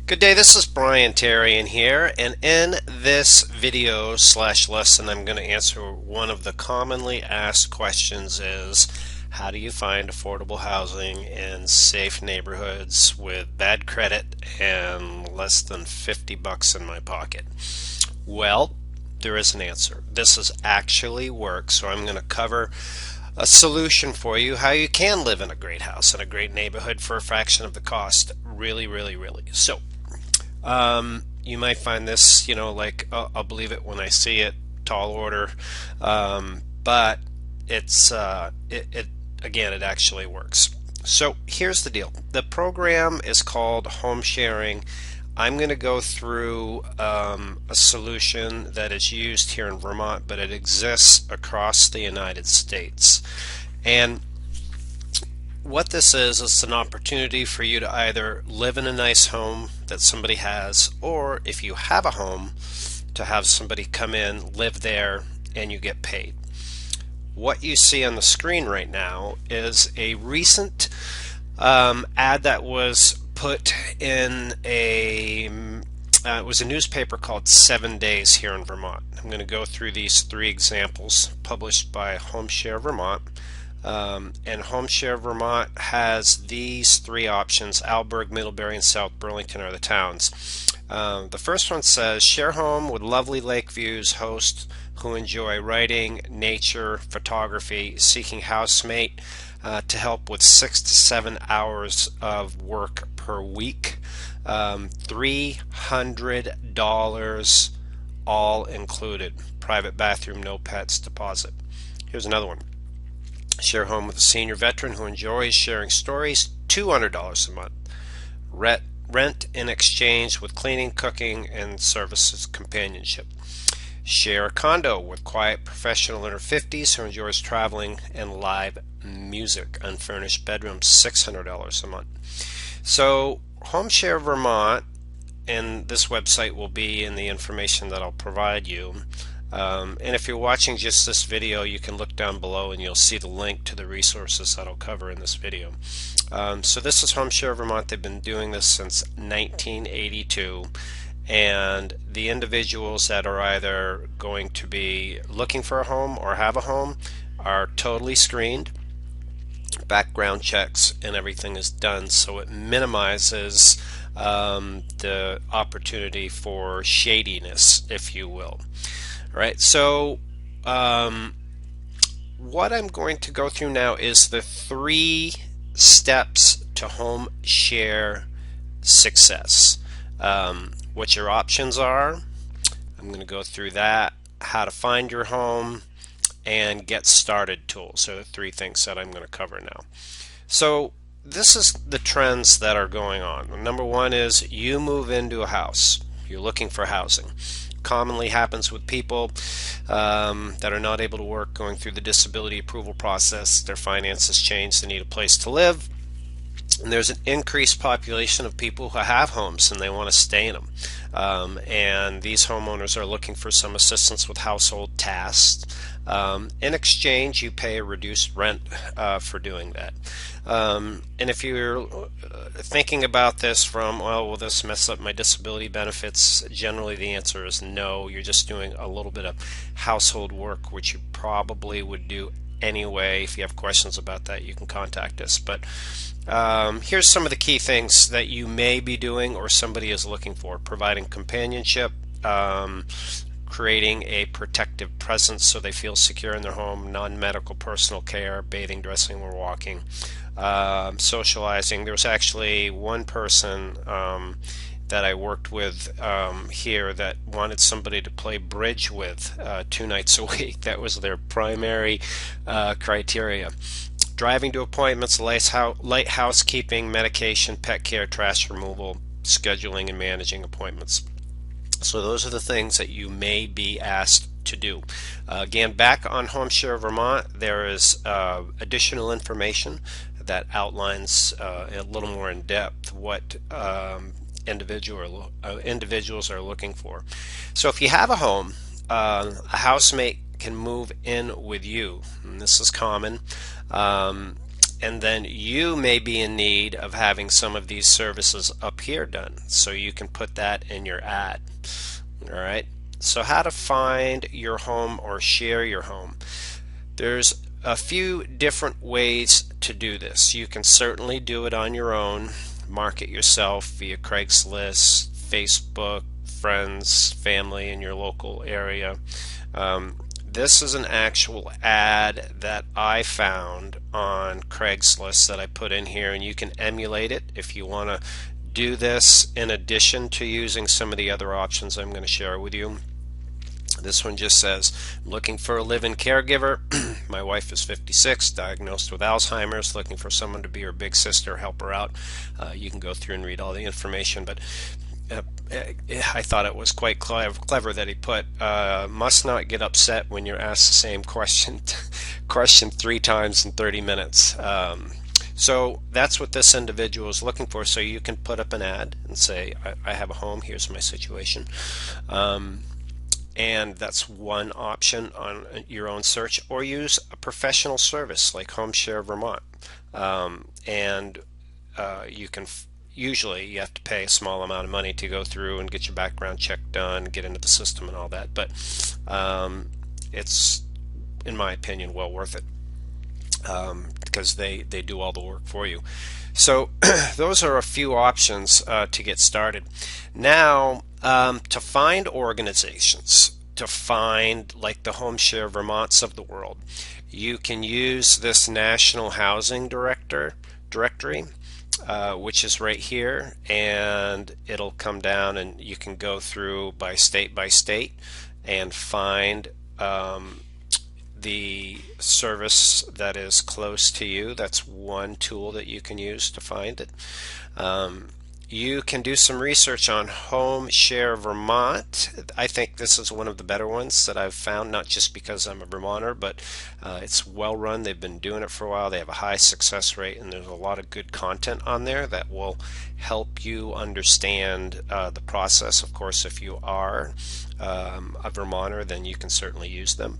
Good day, this is Brian Terrian here, and in this video slash lesson I'm going to answer one of the commonly asked questions is how do you find affordable housing in safe neighborhoods with bad credit and less than 50 bucks in my pocket? Well, there is an answer. This is actually work, so I'm going to cover a solution for you how you can live in a great house in a great neighborhood for a fraction of the cost. Really. You might find this, like I'll believe it when I see it, tall order, but it again, it actually works. So here's the deal. The program is called Home Sharing. I'm going to go through a solution that is used here in Vermont, but it exists across the United States. And what this is an opportunity for you to either live in a nice home that somebody has, or if you have a home, to have somebody come in, live there, and you get paid. What you see on the screen right now is a recent ad that was put in it was a newspaper called 7 Days here in Vermont. I'm going to go through these three examples published by HomeShare Vermont. And HomeShare Vermont has these three options. Alberg, Middlebury, and South Burlington are the towns. The first one says, share home with lovely lake views, hosts who enjoy writing, nature, photography, seeking housemate to help with 6 to 7 hours of work per week. $300 all included. Private bathroom, no pets, deposit. Here's another one. Share home with a senior veteran who enjoys sharing stories, $200 a month. Rent in exchange with cleaning, cooking, and services companionship. Share a condo with quiet professional in her 50s who enjoys traveling and live music. Unfurnished bedrooms, $600 a month. So HomeShare Vermont, and this website will be in the information that I'll provide you. And if you're watching just this video, you can look down below and you'll see the link to the resources that I'll cover in this video. So this is HomeShare Vermont. They've been doing this since 1982, and the individuals that are either going to be looking for a home or have a home are totally screened. Background checks and everything is done, so it minimizes the opportunity for shadiness, if you will. All right, so what I'm going to go through now is the 3 steps to home share success. What your options are, I'm going to go through that, how to find your home, and get started tools. So the 3 things that I'm going to cover now. So this is the trends that are going on. Number 1 is you move into a house. You're looking for housing. Commonly happens with people that are not able to work, going through the disability approval process. Their finances change, they need a place to live, and there's an increased population of people who have homes and they want to stay in them, and these homeowners are looking for some assistance with household tasks. In exchange, you pay a reduced rent for doing that. And if you're thinking about this from, well, will this mess up my disability benefits? Generally, the answer is no. You're just doing a little bit of household work, which you probably would do anyway. If you have questions about that, you can contact us. But here's some of the key things that you may be doing or somebody is looking for. Providing companionship, creating a protective presence so they feel secure in their home, non-medical personal care, bathing, dressing, or walking, socializing. There was actually one person that I worked with here that wanted somebody to play bridge with 2 nights a week. That was their primary criteria. Driving to appointments, light housekeeping, medication, pet care, trash removal, scheduling and managing appointments. So those are the things that you may be asked to do. Again, back on HomeShare Vermont, there is additional information that outlines a little more in depth what individuals are looking for. So if you have a home, a housemate can move in with you, and this is common. And then you may be in need of having some of these services up here done, so you can put that in your ad. All right. So how to find your home or share your home. There's a few different ways to do this. You can certainly do it on your own, market yourself via Craigslist, Facebook, friends, family in your local area. This is an actual ad that I found on Craigslist that I put in here, and you can emulate it if you want to do this in addition to using some of the other options I'm going to share with you. This one just says, I'm looking for a live-in caregiver. My wife is 56, diagnosed with Alzheimer's, looking for someone to be her big sister, help her out. You can go through and read all the information, but I thought it was quite clever that he put, must not get upset when you're asked the same question 3 times in 30 minutes. So that's what this individual is looking for. So you can put up an ad and say, I have a home, here's my situation. And that's one option on your own search, or use a professional service like HomeShare Vermont. You can usually you have to pay a small amount of money to go through and get your background check done, get into the system and all that, but it's, in my opinion, well worth it, because they do all the work for you. So those are a few options to get started. Now, to find organizations, to find like the HomeShare Vermonts of the world, you can use this National Housing Directory, which is right here, and it'll come down and you can go through by state and find the service that is close to you. That's one tool that you can use to find it. You can do some research on HomeShare Vermont. I think this is one of the better ones that I've found, not just because I'm a Vermonter, but it's well run. They've been doing it for a while. They have a high success rate, and there's a lot of good content on there that will help you understand the process. Of course, if you are a Vermonter, then you can certainly use them.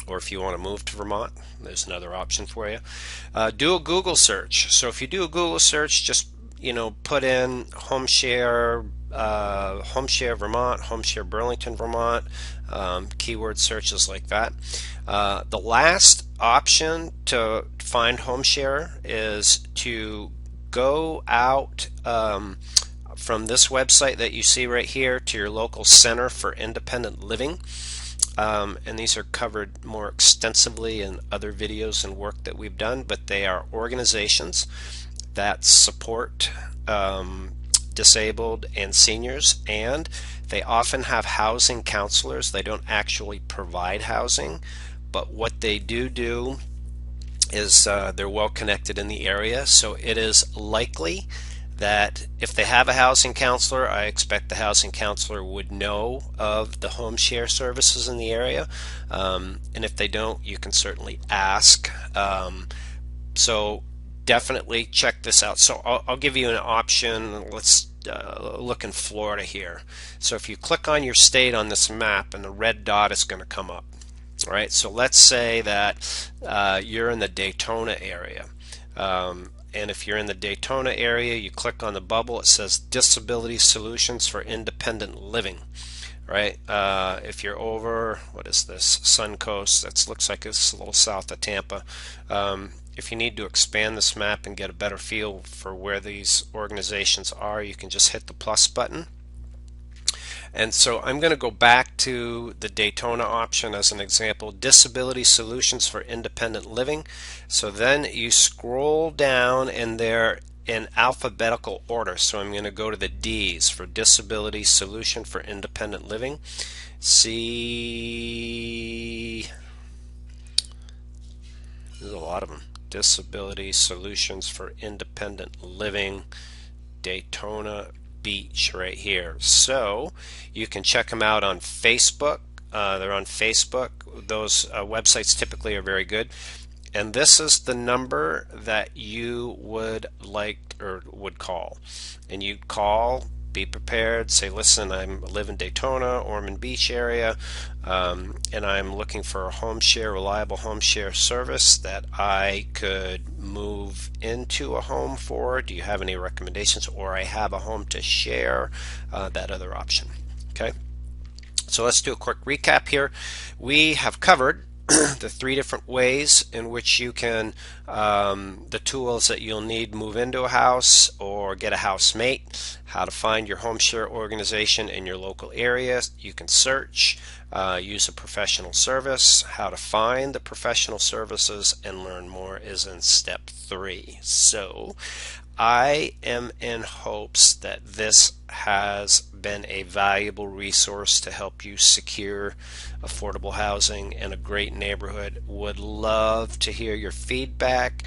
Or if you want to move to Vermont, there's another option for you. Do a Google search. So if you do a Google search, just put in HomeShare, HomeShare Vermont, HomeShare Burlington, Vermont, keyword searches like that. The last option to find HomeShare is to go out from this website that you see right here to your local Center for Independent Living. And these are covered more extensively in other videos and work that we've done, but they are organizations that support disabled and seniors, and they often have housing counselors. They don't actually provide housing, but what they do is they're well connected in the area, so it is likely that if they have a housing counselor, I expect the housing counselor would know of the HomeShare services in the area, and if they don't, you can certainly ask. So definitely check this out. So I'll give you an option. Let's look in Florida here. So if you click on your state on this map, and the red dot is going to come up. All right, so let's say that you're in the Daytona area. And if you're in the Daytona area, you click on the bubble, it says Disability Solutions for Independent Living. Right? If you're over, what is this? Suncoast, that looks like it's a little south of Tampa. If you need to expand this map and get a better feel for where these organizations are, you can just hit the plus button. And so I'm going to go back to the Daytona option as an example, Disability Solutions for Independent Living. So then you scroll down, and they're in alphabetical order. So I'm going to go to the D's for Disability Solution for Independent Living. See, there's a lot of them. Disability Solutions for Independent Living, Daytona Beach right here. So you can check them out on Facebook. They're on Facebook. Those websites typically are very good. And this is the number that you would like or would call. And you call be prepared. Say, listen, I live in Daytona, Ormond Beach area, and I'm looking for a home share, reliable home share service that I could move into a home for. Do you have any recommendations? Or I have a home to share, that other option. Okay, so let's do a quick recap here. We have covered the 3 different ways in which you can, the tools that you'll need move into a house or get a housemate, how to find your home share organization in your local area. You can search, use a professional service. How to find the professional services and learn more is in step 3. So I am in hopes that this has been a valuable resource to help you secure affordable housing in a great neighborhood. Would love to hear your feedback,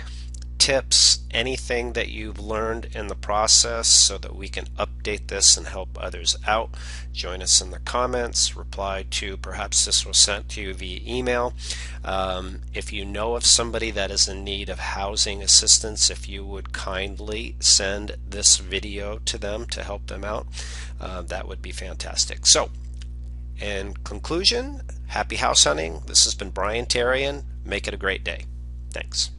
tips, anything that you've learned in the process so that we can update this and help others out. Join us in the comments, reply to, perhaps this was sent to you via email. If you know of somebody that is in need of housing assistance, if you would kindly send this video to them to help them out, that would be fantastic. So, in conclusion, happy house hunting. This has been Brian Therrien. Make it a great day. Thanks.